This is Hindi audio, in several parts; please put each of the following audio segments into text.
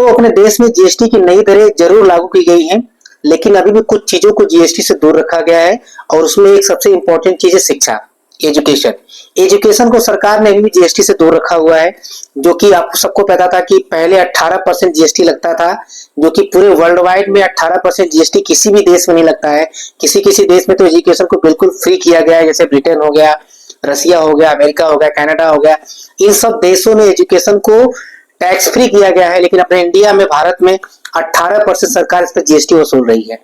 दोस्तों, अपने देश में जीएसटी की नई दरें जरूर लागू की गई हैं, लेकिन अभी भी कुछ चीजों को जीएसटी से दूर रखा गया है और उसमें एक सबसे इम्पोर्टेंट चीज है शिक्षा, एजुकेशन। एजुकेशन को सरकार ने अभी भी जीएसटी से दूर रखा हुआ है, जो कि आपको सबको पता था कि पहले 18% जीएसटी लगता था, जो कि पूरे वर्ल्ड वाइड में 18% जीएसटी किसी भी देश में नहीं लगता है। किसी किसी देश में तो एजुकेशन को बिल्कुल फ्री किया गया है, जैसे ब्रिटेन हो गया, रसिया हो गया, अमेरिका हो गया, कनाडा हो गया। इन सब देशों में एजुकेशन को टैक्स फ्री किया गया है, लेकिन अपने इंडिया में, भारत में 18% सरकार इस पर जीएसटी वसूल रही है,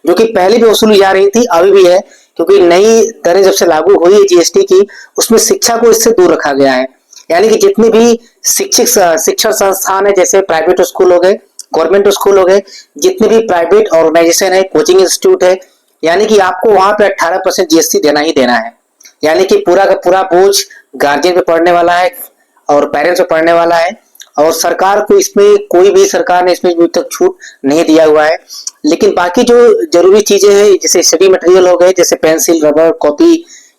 जो कि पहले भी वसूली जा रही थी, अभी भी है, क्योंकि नई दरें जब से लागू हुई है जीएसटी की, उसमें शिक्षा को इससे दूर रखा गया है। यानी कि जितने भी शिक्षण संस्थान है, जैसे प्राइवेट स्कूल हो गए, गवर्नमेंट स्कूल हो गए, जितने भी प्राइवेट ऑर्गेनाइजेशन है, कोचिंग इंस्टीट्यूट है, यानी कि आपको वहां पे 18% जीएसटी देना ही देना है। यानी कि पूरा का पूरा बोझ गार्जियन पे पड़ने वाला है और पेरेंट्स पे पड़ने वाला है, और सरकार को इसमें, कोई भी सरकार ने इसमें अभी तक छूट नहीं दिया हुआ है। लेकिन बाकी जो जरूरी चीजें हैं, जैसे स्टडी मटेरियल हो गए, जैसे पेंसिल, रबर, कॉपी,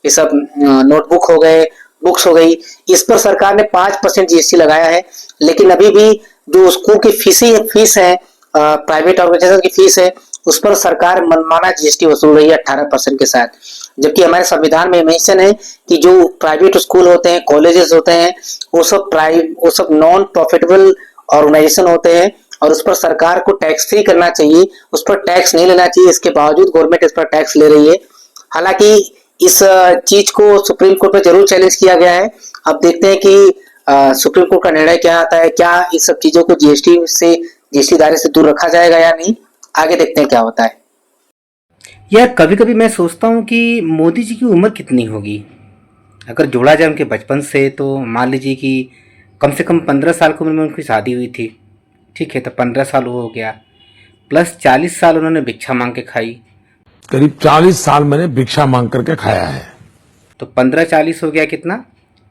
ये सब नोटबुक हो गए, बुक्स हो गई, इस पर सरकार ने 5% जीएसटी लगाया है। लेकिन अभी भी जो स्कूल की फीस है, प्राइवेट ऑर्गेनाइजेशन की फीस है, उस पर सरकार मनमाना जीएसटी वसूल रही है 18% के साथ। जबकि हमारे संविधान में मेंशन है कि जो प्राइवेट स्कूल होते हैं, कॉलेजेस होते हैं, वो सब नॉन प्रॉफिटेबल ऑर्गेनाइजेशन होते हैं, और उस पर सरकार को टैक्स फ्री करना चाहिए, उस पर टैक्स नहीं लेना चाहिए। इसके बावजूद गवर्नमेंट इस पर टैक्स ले रही है। हालांकि इस चीज को सुप्रीम कोर्ट में जरूर चैलेंज किया गया है। अब देखते हैं कि सुप्रीम कोर्ट का निर्णय क्या आता है, क्या इस सब चीजों को जीएसटी दायरे से दूर रखा जाएगा या नहीं। आगे देखते हैं क्या होता है। यार कभी कभी मैं सोचता हूँ कि मोदी जी की उम्र कितनी होगी। अगर जोड़ा जाए उनके बचपन से, तो मान लीजिए कि कम से कम 15 साल की उम्र में उनकी शादी हुई थी। ठीक है, तो 15 साल वो हो गया, प्लस 40 साल उन्होंने भिक्षा मांग के खाई, करीब 40 साल मैंने भिक्षा मांग करके खाया है। तो 15-40 हो गया, कितना,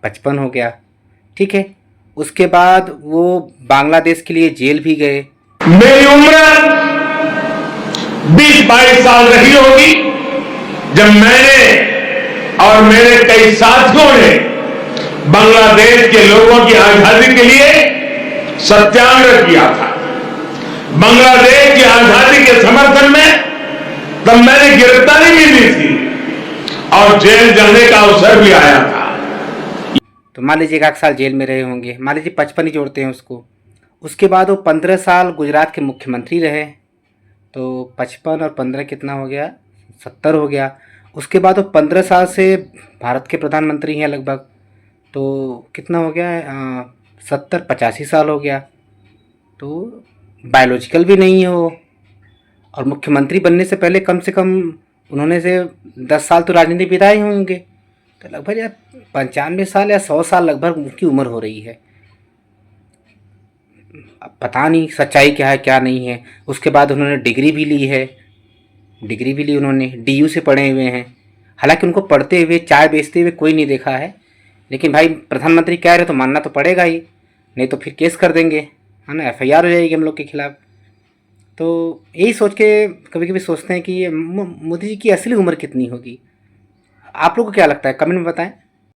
55 हो गया। ठीक है, उसके बाद वो बांग्लादेश के लिए जेल भी गए। मेरी उम्र 20-22 साल रही होगी जब मैंने और मेरे कई साथियों ने बांग्लादेश के लोगों की आजादी के लिए सत्याग्रह किया था। बांग्लादेश की आजादी के समर्थन में तब मैंने गिरफ्तारी भी ली थी और जेल जाने का अवसर भी आया था। तो मान लीजिए 1 साल जेल में रहे होंगे, मान लीजिए 55 ही जोड़ते हैं उसको। उसके बाद वो 15 साल गुजरात के मुख्यमंत्री रहे, तो 55 और 15 कितना हो गया, 70 हो गया। उसके बाद वो 15 साल से भारत के प्रधानमंत्री हैं लगभग, तो कितना हो गया, 70-85 साल हो गया। तो बायोलॉजिकल भी नहीं है वो, और मुख्यमंत्री बनने से पहले कम से कम उन्होंने से 10 साल तो राजनीति बिताए होंगे, तो लगभग यार 95 साल या 100 साल लगभग उनकी उम्र हो रही है। अब पता नहीं सच्चाई क्या है क्या नहीं है। उसके बाद उन्होंने डिग्री भी ली है, उन्होंने डीयू से पढ़े हुए हैं। हालांकि उनको पढ़ते हुए, चाय बेचते हुए कोई नहीं देखा है, लेकिन भाई प्रधानमंत्री कह रहे तो मानना तो पड़ेगा ही, नहीं तो फिर केस कर देंगे, है ना, एफआईआर हो जाएगी हम लोग के खिलाफ। तो यही सोच के कभी कभी सोचते हैं कि ये मोदी जी की असली उम्र कितनी होगी। आप लोग को क्या लगता है, कमेंट में बताएं।